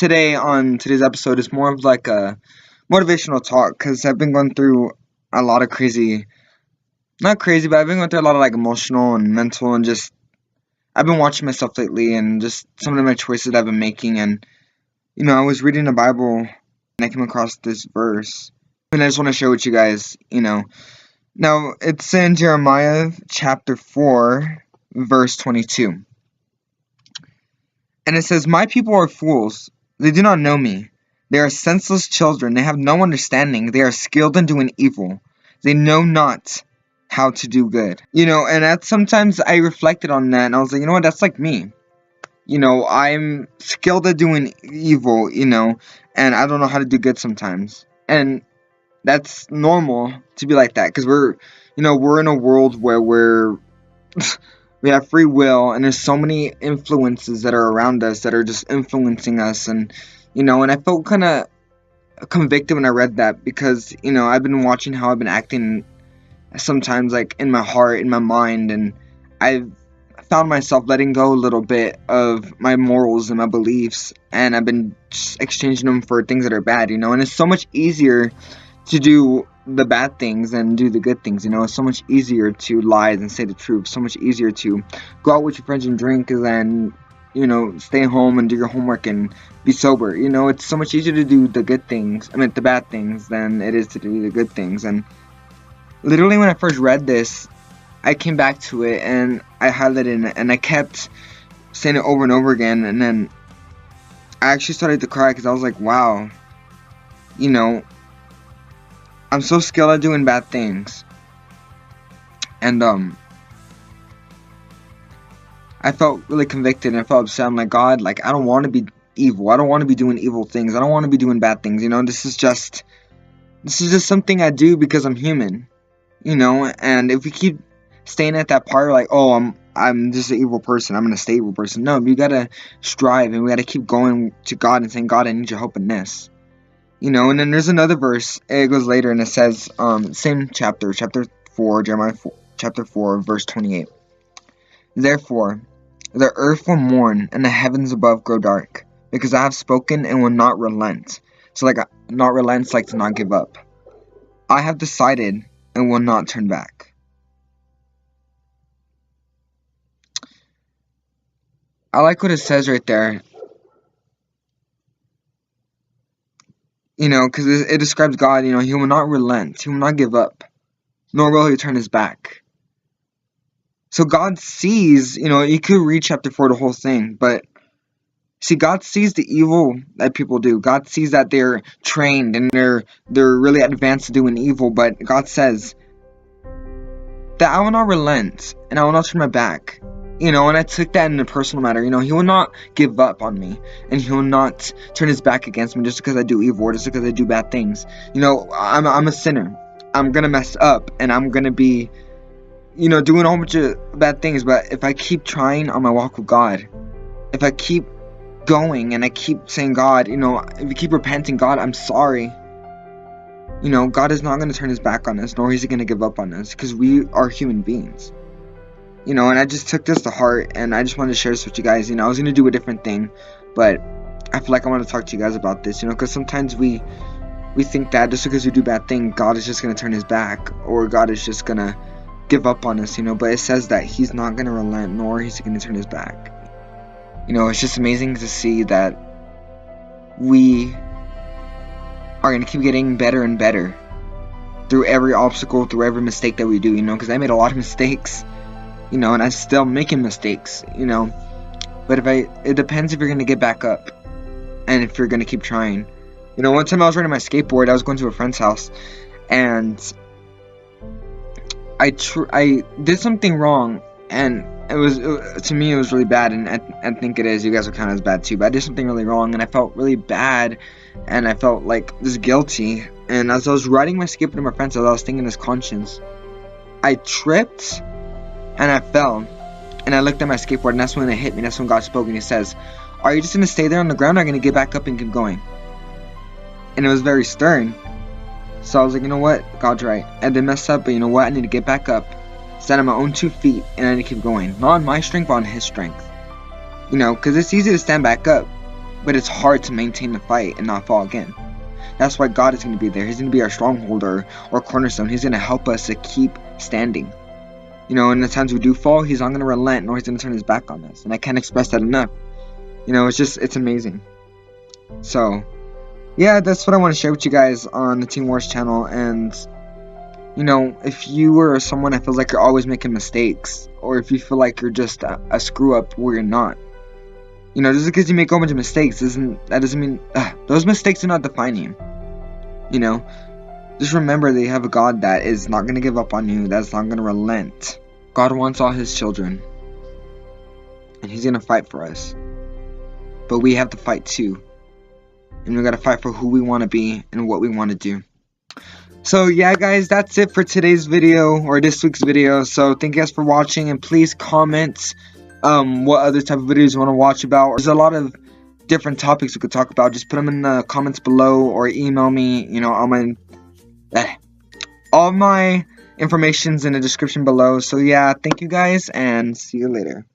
today on today's episode is more of like a motivational talk because I've been going through a lot of crazy, not crazy, but I've been going through a lot of like emotional and mental and just I've been watching myself lately and just some of my choices that I've been making. And I was reading the Bible and I came across this verse and I just want to share with you guys. Now it's in Jeremiah chapter 4 verse 22. And it says, "My people are fools. They do not know me. They are senseless children. They have no understanding. They are skilled in doing evil. They know not how to do good." And that sometimes I reflected on that and I was like, you know what, that's like me. I'm skilled at doing evil, and I don't know how to do good sometimes. And that's normal to be like that because we're in a world where we have free will, and there's so many influences that are around us that are just influencing us. And I felt kind of convicted when I read that because I've been watching how I've been acting sometimes, like in my heart, in my mind, and I've found myself letting go a little bit of my morals and my beliefs, and I've been just exchanging them for things that are bad. And it's so much easier to do the bad things than do the good things. It's so much easier to lie than say the truth. So much easier to go out with your friends and drink than stay home and do your homework and be sober. It's so much easier to do the bad things than it is to do the good things. And literally when I first read this, I came back to it and I highlighted it and I kept saying it over and over again. And then I actually started to cry because I was like, wow, I'm so skilled at doing bad things. And I felt really convicted and I felt upset. I'm like, God, like I don't want to be evil. I don't want to be doing evil things. I don't want to be doing bad things. This is just something I do because I'm human. And if we keep staying at that part like, oh, I'm just an evil person, I'm gonna stay evil person. No, we gotta strive and we gotta keep going to God and saying, God, I need your help in this. And then there's another verse, it goes later and it says, same chapter 4, Jeremiah 4, chapter 4, verse 28. "Therefore, the earth will mourn and the heavens above grow dark, because I have spoken and will not relent." So like, not relent is like to not give up. "I have decided and will not turn back." I like what it says right there. Because it describes God, he will not relent, he will not give up, nor will he turn his back. So God sees, you could read chapter 4, the whole thing, but see, God sees the evil that people do. God sees that they're trained and they're really advanced to doing evil, but God says that I will not relent and I will not turn my back. And I took that in a personal matter. He will not give up on me, and he will not turn his back against me just because I do evil or just because I do bad things. I'm a sinner. I'm gonna mess up, and I'm gonna be, doing a whole bunch of bad things. But if I keep trying on my walk with God, if I keep going and I keep saying, God, if you keep repenting, God, I'm sorry. God is not gonna turn his back on us, nor is he gonna give up on us, because we are human beings. And I just took this to heart, and I just wanted to share this with you guys. I was going to do a different thing, but I feel like I want to talk to you guys about this, because sometimes we think that just because we do bad things, God is just going to turn his back, or God is just going to give up on us, but it says that he's not going to relent, nor he's going to turn his back. It's just amazing to see that we are going to keep getting better and better through every obstacle, through every mistake that we do, because I made a lot of mistakes. And I'm still making mistakes, but it depends if you're going to get back up and if you're going to keep trying. One time I was riding my skateboard, I was going to a friend's house, and I did something wrong, and to me it was really bad, and I think it is, you guys are kind of as bad too, but I did something really wrong, and I felt really bad, and I felt like just guilty, and as I was riding my skateboard to my friend's house, I was thinking this conscience. I tripped, and I fell, and I looked at my skateboard, and that's when it hit me. That's when God spoke, and he says, are you just going to stay there on the ground, or are you going to get back up and keep going? And it was very stern. So I was like, you know what, God's right. I did mess up, but you know what, I need to get back up, stand on my own 2 feet, and I need to keep going. Not on my strength, but on his strength. Because it's easy to stand back up, but it's hard to maintain the fight and not fall again. That's why God is going to be there. He's going to be our stronghold or cornerstone. He's going to help us to keep standing. You know, in the times we do fall, He's not going to relent, nor He's going to turn His back on us. And I can't express that enough. You know, it's amazing. So, yeah, that's what I want to share with you guys on the Teen Wars channel. And, you know, if you are someone that feels like you're always making mistakes, or if you feel like you're just a screw up where you're not, you know, just because you make a bunch of mistakes that doesn't mean those mistakes do not define you. You know, just remember that you have a God that is not going to give up on you, that's not going to relent. God wants all His children, and He's going to fight for us. But we have to fight too. And we got to fight for who we want to be and what we want to do. So yeah, guys, that's it for today's video, or this week's video. So thank you guys for watching, and please comment what other type of videos you want to watch about. There's a lot of different topics we could talk about. Just put them in the comments below, or email me. You know, all my information's in the description below. So yeah, thank you guys, and see you later.